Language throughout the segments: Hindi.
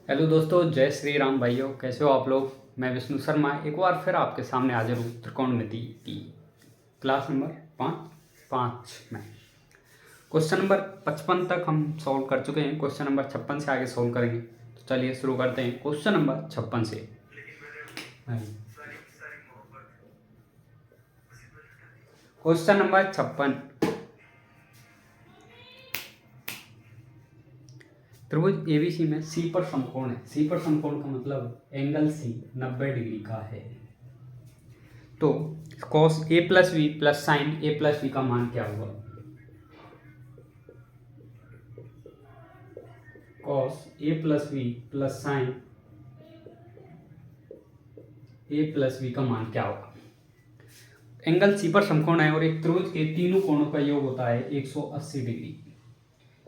हेलो दोस्तों, जय श्री राम भाइयों। कैसे हो आप लोग। मैं विष्णु शर्मा एक बार फिर आपके सामने हाजिर हूँ त्रिकोणमिति की क्लास नंबर 5 में। क्वेश्चन नंबर 55 तक हम सॉल्व कर चुके हैं। क्वेश्चन नंबर 56 से आगे सॉल्व करेंगे। तो चलिए शुरू करते हैं क्वेश्चन नंबर 56 से। क्वेश्चन नंबर 56, त्रिभुज एबीसी में सी पर समकोण है। सी पर समकोण का मतलब एंगल सी 90 डिग्री का है। तो cos A plus V plus sine A plus V का मान क्या होगा। cos A plus V plus sine A plus V का मान क्या होगा। एंगल सी पर समकोण है और एक त्रिभुज के तीनों कोणों का योग होता है 180 डिग्री।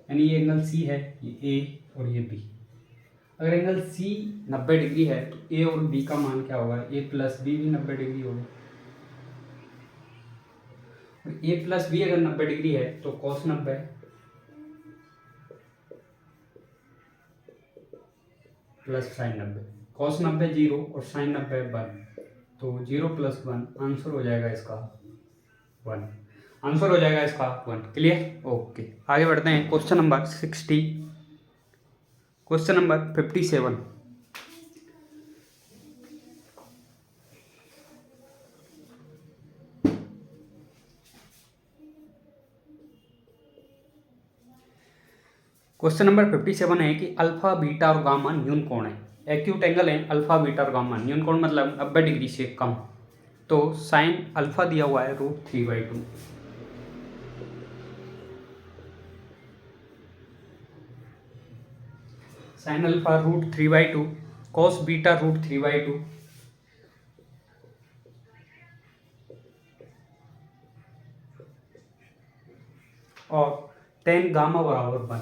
यानी ये एंगल सी है, ये ए और ये बी। अगर एंगल सी 90 डिग्री है तो ए और बी का मान क्या होगा। ए प्लस बी भी 90 डिग्री होगा। और ए प्लस बी अगर 90 डिग्री है तो cos 90 plus sign 90। cos 90 zero और साइन 90 1। तो 0 प्लस 1 आंसर हो जाएगा इसका 1। आंसर हो जाएगा इसका 1। क्लियर। ओके, आगे बढ़ते हैं question number 60। Question number 57। Question number 57 है कि अल्फा बीटा और गामा न्यून कोण है। एक्यूट एंगल है अल्फा बीटा और गामा। न्यून कोण मतलब 90 डिग्री से कम। तो साइन अल्फा दिया हुआ है √3/2। साइन अल्फा √3/2, कॉस बीटा √3/2 और टेन गामा बराबर 1।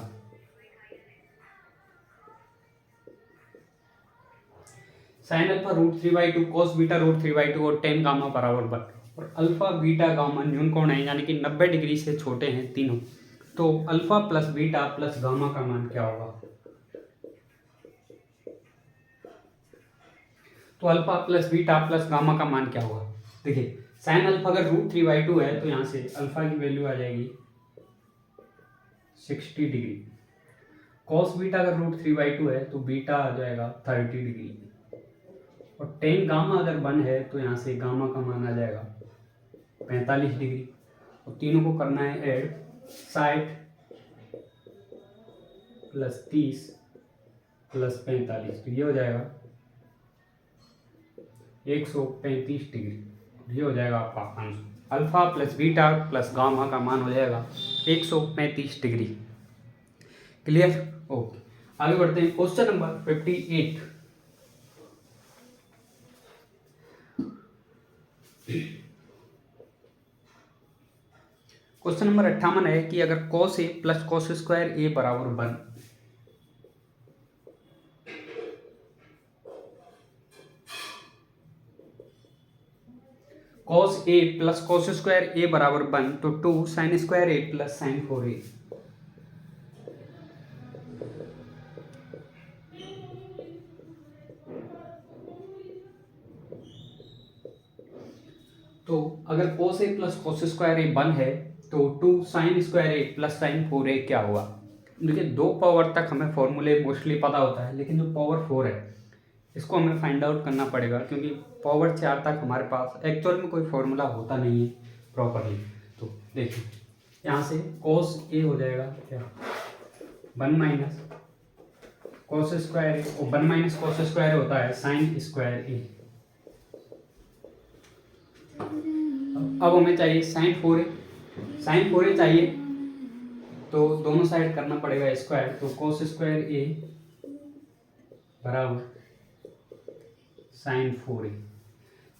साइन अल्फा √3/2, कॉस बीटा √3/2 और टेन गामा बराबर 1। और अल्फा बीटा गामा न्यून कोण है, यानी कि 90 डिग्री से छोटे हैं तीनों। तो alpha plus beta plus gamma का मान क्या होगा। तो alpha plus beta plus gamma का मान क्या होगा। देखिए, साइन अल्फा अगर √3/2 है तो यहाँ से अल्फा की वैल्यू आ जाएगी 60 डिग्री। कॉस बीटा अगर √3/2 है तो बीटा आ जाएगा 30 डिग्री। और टेन गामा अगर 1 है तो यहाँ से गामा का मान आ जाएगा 45 डिग्री। और तीनों को करना है ऐड। 60 प्लस 30 प्लस 45, तो ये हो जाएगा 135 डिग्री। ये हो जाएगा आपका answer. Alpha plus beta plus gamma का मान हो जाएगा 135 डिग्री। क्लियर। ओके, आगे बढ़ते हैं क्वेश्चन नंबर 58। क्वेश्चन नंबर 58 है कि अगर cos a plus cos square a बराबर 1। cos a plus cos square a बराबर 1 तो 2 sine square a plus sign 4a। तो अगर cos a plus cos square a 1 है तो 2 sine square a plus sign 4a क्या हुआ। देखिए, 2 पावर तक हमें फॉर्मूले मोस्टली पता होता है, लेकिन जो पावर 4 है इसको हमें फाइंड आउट करना पड़ेगा, क्योंकि पावर 4 तक हमारे पास एक्चुअल में कोई फॉर्मूला होता नहीं है प्रॉपरली। तो देखिए, यहाँ से cos a हो जाएगा क्या 1 माइनस cos स्क्वायर a, और 1 माइनस cos स्क्वायर होता है साइन स्क्वायर a। अब हमें चाहिए साइन 4a चाहिए, तो दोनों साइड करना पड़ेगा स्क्वायर। तो cos स्क्वायर a बराबर साइन 4a।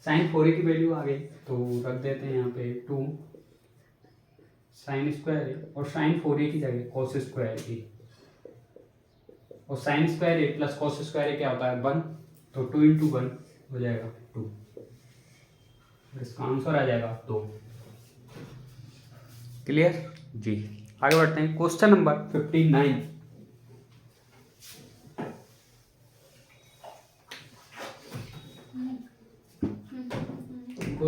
साइन 4a की वैल्यू आ गई तो रख देते हैं यहाँ पे 2 साइन स्क्वायर a, और साइन 4a की जगह cos स्क्वायर a। और sine square a plus cos square a क्या होता है 1, तो 2 × 1 हो जाएगा 2। इसका आंसर आ जाएगा 2। क्लियर जी। आगे बढ़ते हैं question number 59।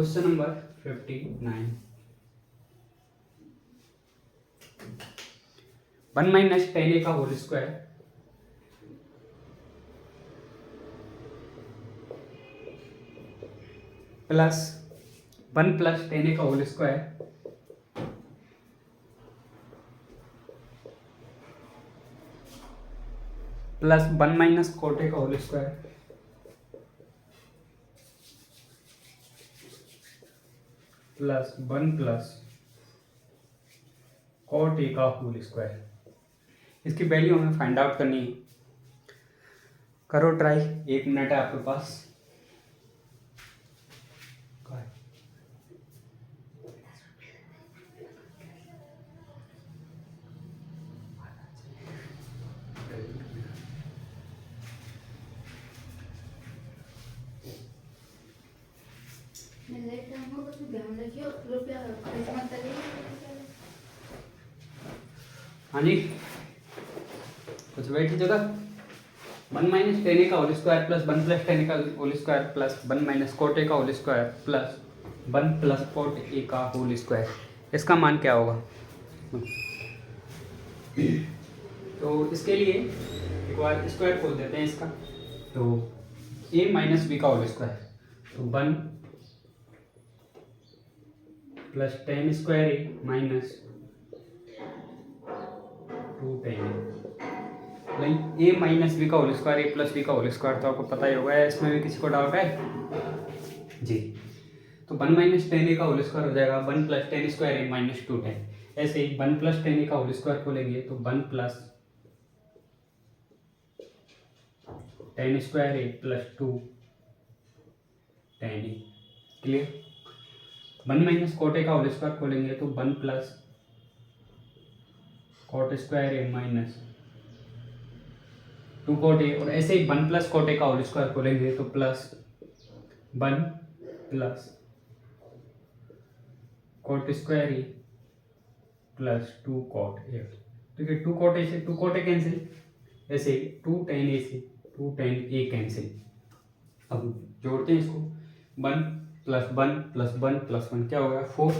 Question number 59। 1 minus 10a का whole square plus 1 plus 10a का whole square plus 1 minus cot a का whole square plus 1 plus cot a का होल स्क्वायर। इसकी वैल्यू हमें फाइंड आउट करनी है। करो ट्राई, 1 मिनट है आपके पास। हाँ जी, कुछ वेट कीजिएगा। 1 माइनस 10a का whole square plus 1 plus 10a का whole square plus 1 minus cot a का whole square plus 1 plus cot a का होल स्क्वायर, इसका मान क्या होगा? तो इसके लिए एक बार स्क्वायर खोल देते हैं इसका। तो a माइनस b का होल स्क्वायर, तो 1 plus 10 square a minus 2 10 a minus b का whole square, a plus b का होल स्क्वायर तो आपको पता ही होगा। इसमें भी किसी को डाउट है जी? तो 1 माइनस 10a का होल स्क्वायर हो जाएगा 1 प्लस 10 स्क्वायर ए माइनस 2 10। ऐसे ही 1 प्लस 10a का होल स्क्वायर खोलेंगे तो 1 plus 10 square a plus 2 10a। Clear? 1 minus cot a का होल स्क्वायर खोलेंगे तो 1 plus cot square A minus 2 cot a, और ऐसे ही 1 प्लस cot a का होल स्क्वायर खोलेंगे तो plus 1 plus cot square a plus 2 cot a। ठीक है, 2 cot a से 2 cot a कैंसिल, ऐसे 2 tan a से 2 tan a कैंसिल। अब जोड़ते हैं इसको, 1 प्लस 1 प्लस 1 प्लस 1 क्या हो गया 4।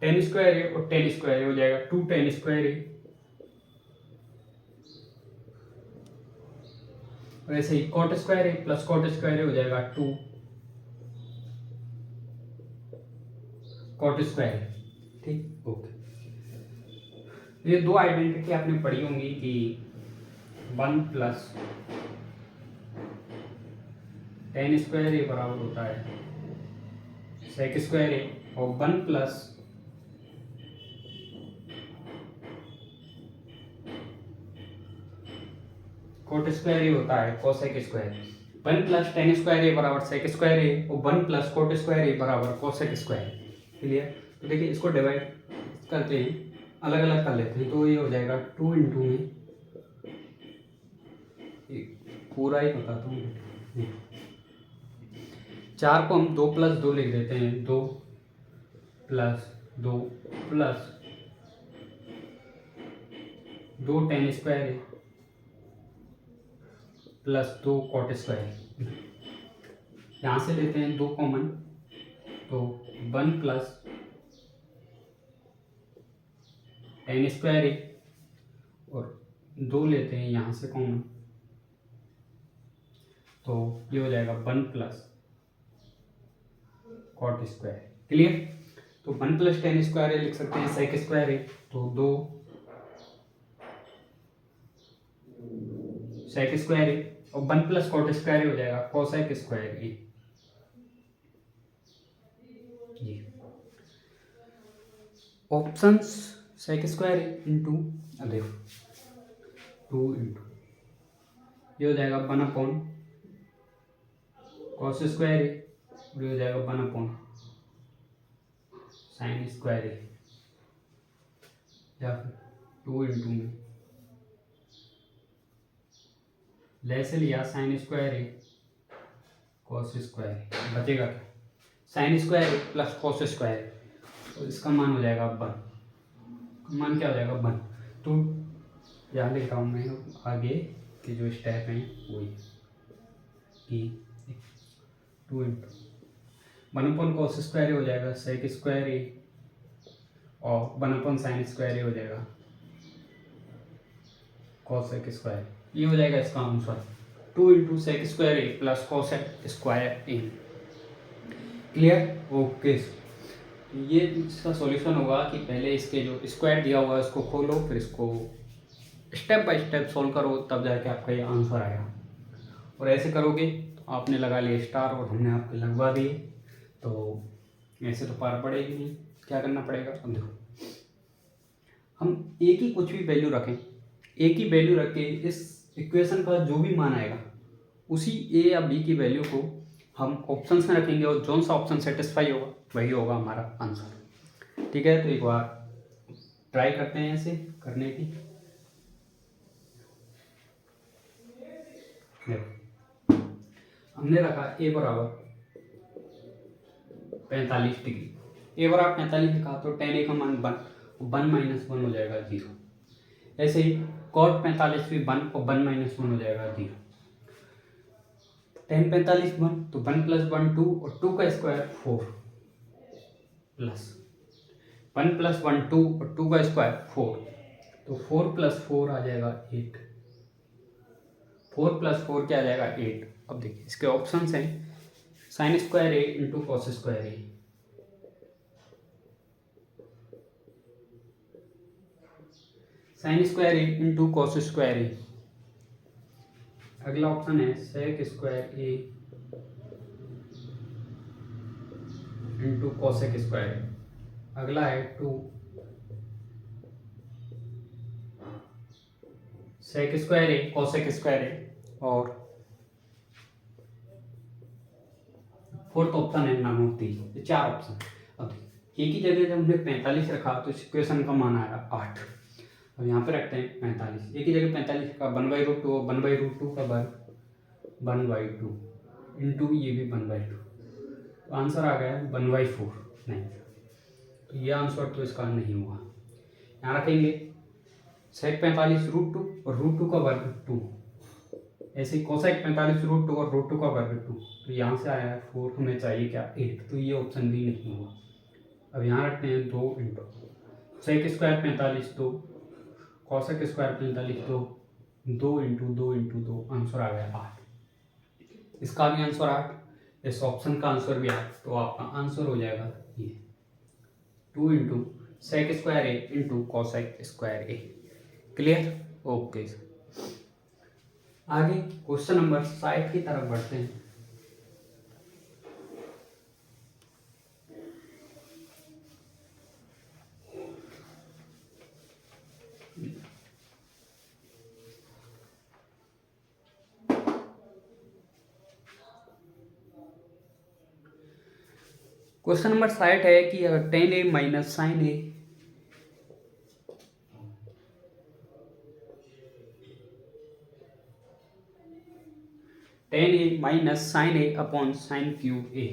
10 स्क्वायर ए और 10 स्क्वायर ए हो जाएगा 2 10 स्क्वायर ए, और ऐसे ही cot square a plus cot square ए हो जाएगा 2 cot स्क्वायर ए। ठीक, ओके। ये दो आइडेंटिटी आपने पढ़ी होंगी कि 1 प्लस 10 स्क्वायर ए बराबर होता है sec स्क्वायर ए, और 1 प्लस cot स्क्वायर ए होता है cosec स्क्वायर। 1 प्लस 10 स्क्वायर ए बराबर sec स्क्वायर ए, और 1 प्लस cot स्क्वायर ए बराबर cosec स्क्वायर। क्लियर? तो देखिए इसको डिवाइड करते हैं, अलग अलग कर लेते हैं, तो ये हो जाएगा 2 इंटू में, पूरा ही बताता हूँ, 4 को हम 2 प्लस 2 लिख देते हैं, 2 plus 2 plus 2 10 square a plus 2 cot square. यहाँ से लेते हैं 2 कॉमन, तो 1 प्लस 10 स्क्वायर ए, और 2 लेते हैं यहाँ से कॉमन, तो ये हो जाएगा 1 प्लस cot स्क्वायर। क्लियर? तो 1 प्लस 10 स्क्वायर ए लिख सकते हैं sec स्क्वायर ए, तो 2 sec स्क्वायर ए, और 1 प्लस cot स्क्वायर ए हो जाएगा cosec स्क्वायर ए। जी, ऑप्शंस sec स्क्वायर ए इंटू, अब देखो 2 इंटू, ये हो जाएगा 1 अपॉन cos स्क्वायर ए, और ये हो जाएगा 1 अपॉन sin स्क्वायर ए, या फिर 2 इंटू में लेस लिया sin स्क्वायर ए cos स्क्वायर ए, बचेगा क्या sin square a plus cos square, तो इसका मान हो जाएगा 1। मान क्या हो जाएगा 1। तो यहाँ लिख रहा हूँ मैं आगे के जो स्टेप हैं वही कि 2 इंटू 1/cos² हो जाएगा sec² और 1/sin² हो जाएगा cos² ये हो जाएगा इसका answer 2 into sec² plus cos²। Clear? Okay. ये इसका सॉल्यूशन होगा कि पहले इसके जो स्क्वायर दिया हुआ है उसको खोलो, फिर इसको स्टेप बाय स्टेप सॉल्व करो, तब जाके आपका ये आंसर आएगा। और ऐसे करोगे तो आपने लगा लिए स्टार और हमने आपके लगवा दिए, तो ऐसे तो पार पड़ेगी नहीं। क्या करना पड़ेगा? अब देखो, हम एक ही कुछ भी वैल्यू रखें, एक ही वैल्यू रख के इस इक्वेशन का जो भी मान आएगा उसी ए या बी की वैल्यू को हम ऑप्शंस में रखेंगे और जौन सा ऑप्शन सेटिस्फाई होगा वही होगा हमारा आंसर। ठीक है, तो एक बार ट्राई करते हैं ऐसे करने की। हमने रखा ए बराबर 45 डिग्री, ए बराबर 45 लिखा तो tan ए का मान 1 - 1 हो जाएगा 0। ऐसे ही cot 45 भी 1 और 1 - 1 हो जाएगा 0। tan 45 1 तो 1 + 1 2 और 2 का स्क्वायर 4 प्लस 1 + 1 2 और 2 का स्क्वायर 4, तो 4 + 4 आ जाएगा 8। 4 + 4 क्या आ जाएगा? 8। अब देखिए इसके ऑप्शंस हैं sin² into cos²। sin² into cos²। अगला ऑप्शन है sec² इंटू cosec²। अगला है 2 sec² cosec²। और फोर्थ ऑप्शन है none। ये 4 ऑप्शन। अब एक ही जगह जब हमने 45 रखा तो इस इक्वेशन का मान आया 8। अब यहाँ पे रखते हैं 45, एक ही जगह 45 का 1/√2 और 1/√2 का वर्ग 1/2 इंटू ये भी 1/2, तो आंसर आ गया 1/4। नहीं, तो ये आंसर तो इसका नहीं हुआ। यहाँ रखेंगे sec 45 √2 और √2 का वर्ग 2, ऐसे ही cosec 45 √2 और √2 का वर्ग 2, तो यहाँ से आया है 4, हमें चाहिए क्या? 8, तो ये ऑप्शन भी नहीं हुआ। अब यहाँ रखते हैं 2 into sec² 45 2, cosec² 45 2, 2 into 2 into 2, answer आ गया 8। इसका भी आंसर 8, इस ऑप्शन का आंसर भी 8, तो आपका आंसर हो जाएगा ये 2 into sec² into cosec²। Clear? Okay. आगे क्वेश्चन नंबर 60 की तरफ बढ़ते हैं। क्वेश्चन नंबर 60 है कि अगर tan a minus sin a tan a minus sin a upon sin³ a,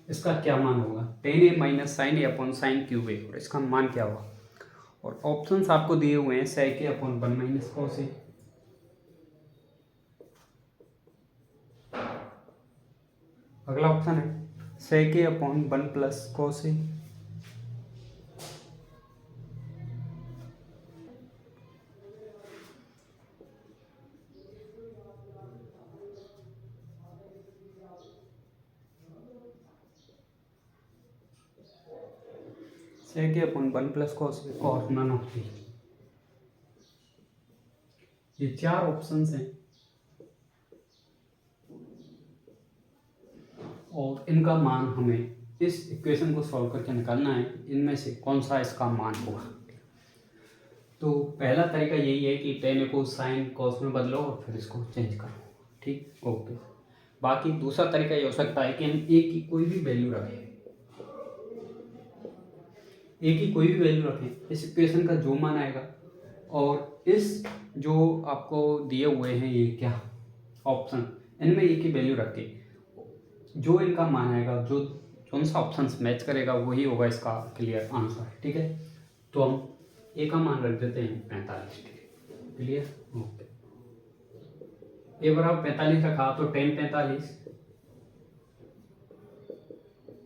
इसका क्या मान होगा? tan a minus sin a upon sin³ a, और इसका मान क्या होगा? और ऑप्शंस आपको दिए हुए हैं sec a upon 1 - cos a, अगला ऑप्शन है sec a upon 1 + cos a, sec a upon 1 + cos a और none of these। ये 4 ऑप्शंस हैं और इनका मान हमें इस इक्वेशन को सॉल्व करके निकालना है, इनमें से कौन सा इसका मान होगा। तो पहला तरीका यही है कि tan a को sin cos में बदलो और फिर इसको चेंज करो। ठीक, ओके। बाकी दूसरा तरीका ये हो सकता है कि हम a की कोई भी वैल्यू रखें, a की कोई भी वैल्यू रखें, इस इक्वेशन का जो मान आएगा और इस जो आपको दिए हुए हैं ये क्या ऑप्शन, इनमें a की वैल्यू रख के जो इनका मान आएगा, जो कौन सा ऑप्शन मैच करेगा वही होगा इसका क्लियर आंसर। ठीक है, तो हम ए का मान रख देते हैं 45 डिग्री। क्लियर? ओके। ए बराबर 45 रखा तो टेन 45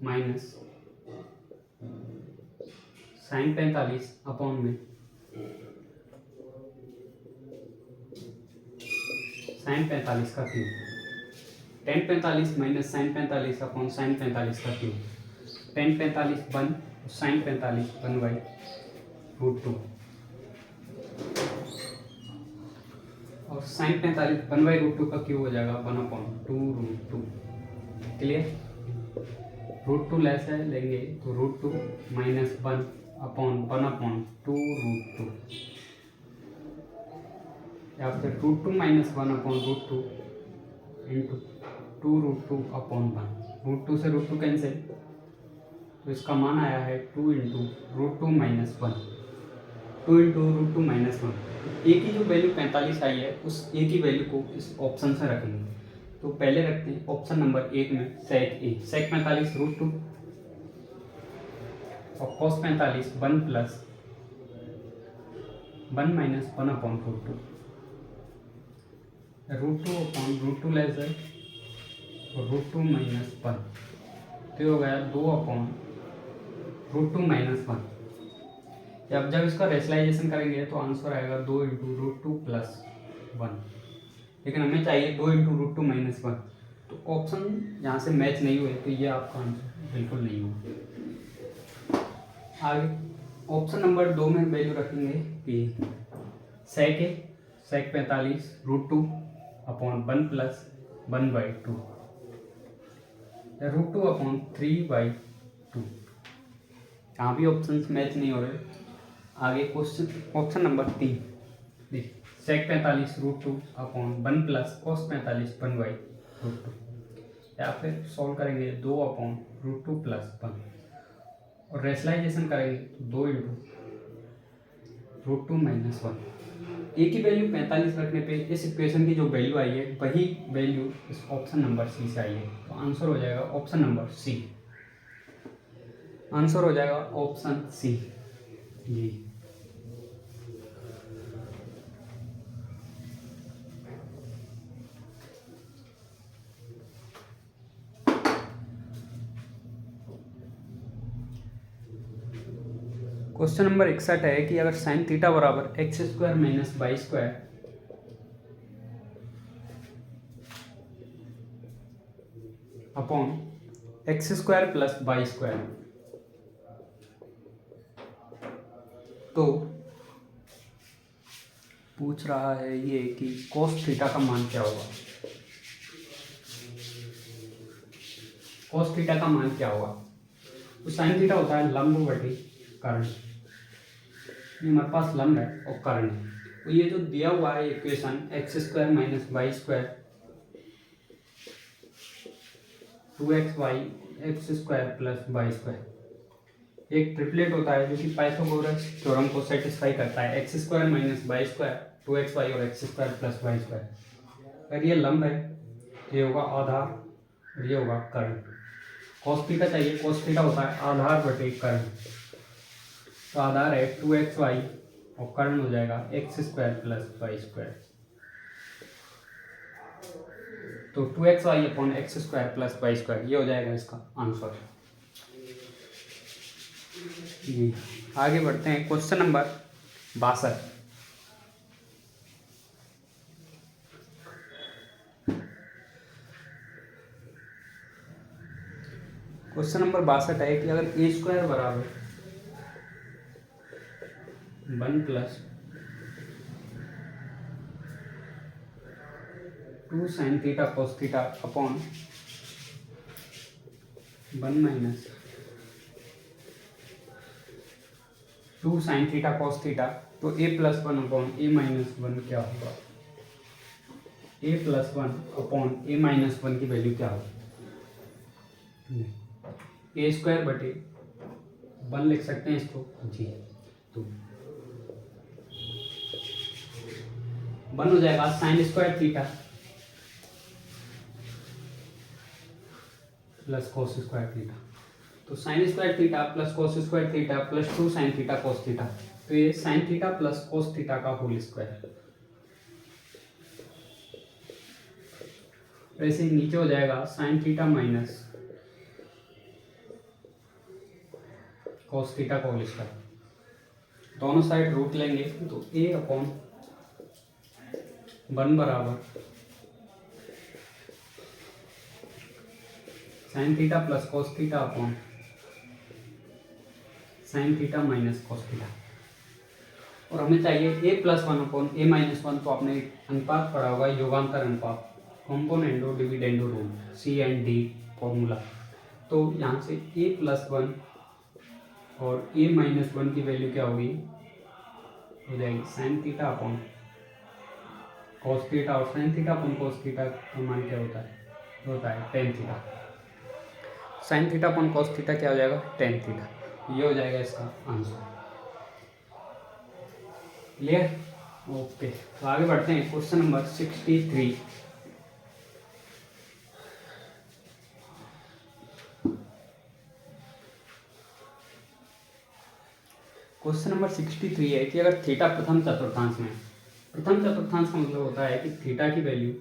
माइनस साइन 45 अपॉन में साइन 45 का cube, tan 45 minus sine 45 upon sine 45 का cube, tan 45 one, sine 45 one by root two, और sine 45 one by root two का क्यूब हो जाएगा one upon two root two. Clear? Root two less है लेंगे तो root two minus one upon two root two, या फिर root two minus one upon root two into two root two upon one. Root two से रूट टू कैंसिल, तो इसका मान आया है two into root two minus one, two into root two minus one. A की जो वैल्यू 45 आई है उस ए की वैल्यू को इस ऑप्शन से रखेंगे। तो पहले रखते हैं ऑप्शन नंबर 1 में sec a, sec 45 root two और cos 45 one plus one minus one upon root two, root two upon root two less है और रूट टू माइनस वन, तो हो गया दो upon root two minus one. अब जब इसका रेशनलाइजेशन करेंगे तो आंसर आएगा दो into root two plus one, लेकिन हमें चाहिए दो into root two minus one, तो ऑप्शन यहाँ से मैच नहीं हुए तो ये आपका आंसर बिल्कुल नहीं होगा। आगे ऑप्शन नंबर 2 में वैल्यू रखेंगे कि sec 45 root two upon one plus one by two, या root two upon three by two. यहाँ भी ऑप्शन मैच नहीं हो रहे। आगे क्वेश्चन ऑप्शन नंबर 3 देखिए, sec 45 root two upon one plus cos 45 one by root two, या फिर सॉल्व करेंगे दो upon root two plus one, और रेशनलाइजेशन करेंगे तो दो into root two minus one. A की वैल्यू 45 रखने पे इस इक्वेशन की जो वैल्यू आई है वही वैल्यू इस ऑप्शन नंबर सी से आई है, तो आंसर हो जाएगा ऑप्शन नंबर सी। आंसर हो जाएगा ऑप्शन सी जी। क्वेश्चन नंबर 61 है कि अगर साइन थीटा बराबर x square minus y square upon x square plus y square, तो पूछ रहा है ये कि cos थीटा का मान क्या होगा। cos थीटा का मान क्या होगा? तो साइन थीटा होता है लंब बटे कर्ण, ये हमारे पास लंब है और कर्ण है। तो ये जो दिया हुआ है equation x square minus y square two x y x square plus y square, एक ट्रिपलेट होता है जो कि पाइथागोरस थ्योरम को सेटिस्फाई करता है। X square minus y square two x y और x square plus y square. अगर ये लंब है ये होगा आधार और ये होगा कर्ण। cos थीटा चाहिए, cos थीटा होता है आधार बटे कर्ण, तो आधार है टू एक्स वाई और कर्ण हो जाएगा x square plus y square, तो two x y upon x square plus y square ये हो जाएगा इसका आंसर जी। आगे बढ़ते हैं क्वेश्चन नंबर 62। क्वेश्चन नंबर 62 है कि अगर ए स्क्वायर बराबर one plus two sine theta cos theta upon one minus two sine theta cos theta, तो ए प्लस वन अपॉन ए माइनस वन क्या होगा? ए प्लस वन अपॉन ए माइनस वन की वैल्यू क्या होगी? ए स्क्वायर बटे वन लिख सकते हैं इसको जी, तो वन हो जाएगा sine square theta plus cos square theta, तो sine square theta plus cos square theta plus two sine theta cos theta, तो ये sine theta plus cos theta का होल स्क्वायर वैसे ही नीचे हो जाएगा sine theta minus cos theta का होल स्क्वायर। दोनों साइड रूट लेंगे तो a अपॉन 1 बराबर sine theta plus cos theta upon sine theta minus cos theta. और हमें चाहिए a plus 1 upon a minus 1, तो आपने अनुपात पढ़ा होगा योगांतर अनुपात, componendo dividendo rule, C&D formula. तो यहाँ से a प्लस 1 और a माइनस 1 की वैल्यू क्या होगी, हो जाएगी sine theta upon cos theta, और sine theta upon cos theta का मान क्या होता है tan theta. Sine theta upon cos theta क्या हो जाएगा, टेन थीटा। ये हो जाएगा इसका आंसर। क्लियर? ओके, तो आगे बढ़ते हैं क्वेश्चन नंबर 63। क्वेश्चन नंबर 63 है कि अगर थीटा प्रथम चतुर्थांश में, प्रथम चतुर्थांश का मतलब होता है कि थीटा की वैल्यू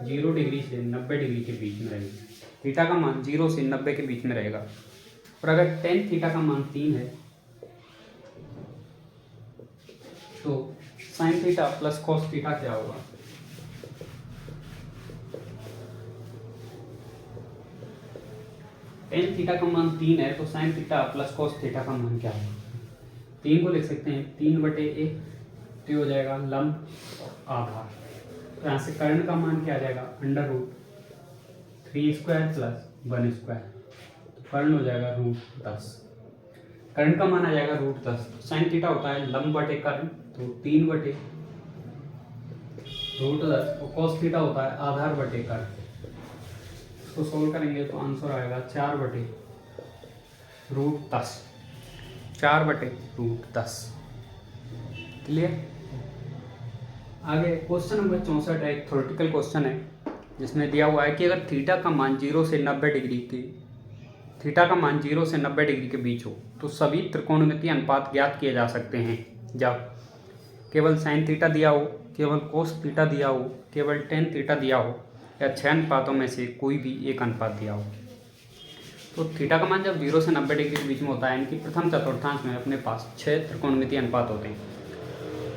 0 डिग्री से 90 डिग्री के बीच में रहेगी। थीटा का मान 0 से 90 के बीच में रहेगा। और अगर टेन थीटा का मान 3 है तो sign theta plus cos theta क्या होगा, टेन थीटा का मान 3 है तो sign theta plus cos theta का मान क्या होगा। 3 को लिख सकते हैं 3/a, तो हो जाएगा लंब आधार। तो यहाँ से कर्ण का मान क्या आ जाएगा, √3² प्लस 1²। तो कर्ण हो जाएगा √10। कर्ण का मान आ जाएगा √10। साइन थीटा होता है लंब बटे कर्ण, तो 3/√10, और कॉस थीटा होता है आधार बटे कर्ण। इसको सोल्व करेंगे तो आंसर आएगा 4/√10, 4/√10। क्लियर? आगे क्वेश्चन नंबर 64 एक थ्योरेटिकल क्वेश्चन है जिसमें दिया हुआ है कि अगर थीटा का मान 0 से 90 डिग्री के बीच हो तो सभी त्रिकोणमितीय अनुपात ज्ञात किए जा सकते हैं जब केवल साइन थीटा दिया हो, केवल कोस थीटा दिया हो, केवल टेन थीटा दिया हो, या 6 अनुपातों में से कोई भी एक अनुपात दिया हो। तो थीटा का मान जब 0 से 90 डिग्री के बीच में होता है, यानी कि प्रथम चतुर्थांश में अपने पास 6 त्रिकोणमितीय अनुपात होते हैं,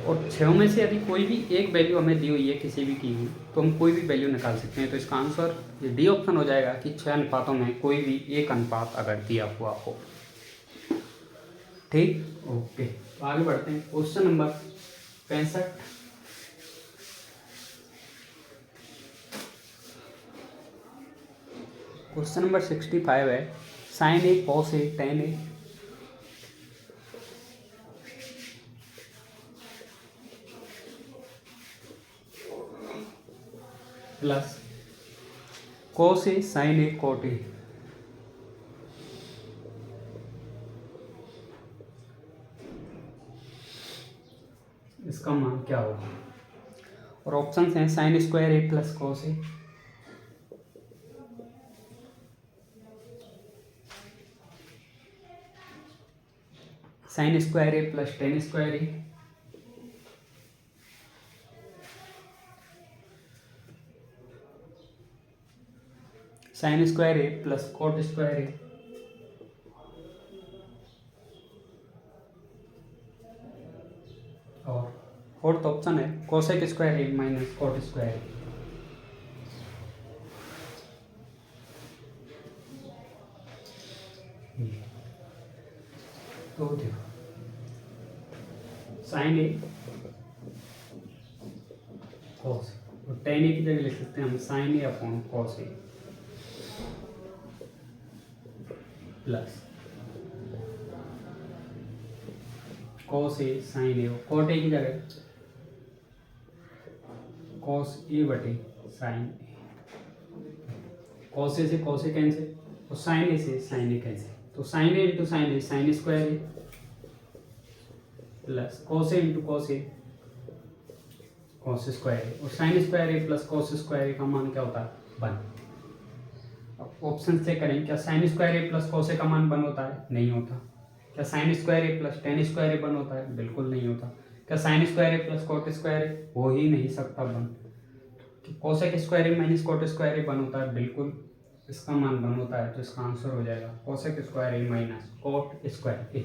और 6 में से यदि कोई भी एक वैल्यू हमें दी हुई है किसी भी की हुई, तो हम कोई भी वैल्यू निकाल सकते हैं। तो इसका आंसर ये डी ऑप्शन हो जाएगा कि 6 अनुपातों में कोई भी एक अनुपात अगर दिया हुआ हो। ठीक, ओके, तो आगे बढ़ते हैं क्वेश्चन नंबर 65। क्वेश्चन नंबर 65 है sine a cos a tan a plus cos a sine a cot a. इसका मान क्या होगा? और ऑप्शंस हैं sine square a plus cos a, sine square a plus tan square a, sine square a plus cot square a, और फोर्थ ऑप्शन है कोसेक स्क्वायर ए माइनस कॉट स्क्वायर ए। तो देखो साइन ए कॉस, और टेन ए की जगह लिख सकते हैं हम sign A upon cos a plus cos a sine a, cot a की जगह कॉस ए बटे साइन ए, कॉस ए से कॉस ए कैंसिल, और साइन ए से साइन ए कैंसिल। तो sine A into sine A sine square a plus cos A into cos A cos square a, और sign square a plus cos square ए का मान क्या होता है, 1। अब ऑप्शन से करें, क्या sign square a plus cos ए का मान 1 होता है? नहीं होता। क्या sign square a plus tan square ए 1 होता है? बिल्कुल नहीं होता। क्या sign square a plus cot square ए? हो ही नहीं सकता 1। कि कोसेक स्क्वायर ए माइनस कोट स्क्वायर ए वन होता है, बिल्कुल इसका मान वन होता है, तो इसका आंसर हो जाएगा कोसेक स्क्वायर ए माइनस कोट स्क्वायर ए।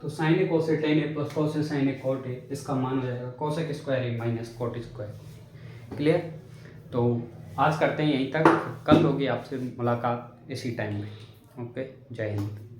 तो साइन ए कोसेटेन A plus cosec sine A cot A, इसका मान हो जाएगा कोसेक स्क्वायर ए माइनस कोट स्क्वायर। क्लियर? तो आज करते हैं यहीं तक, कल होगी आपसे मुलाकात इसी टाइम में। ओके, जय हिंद।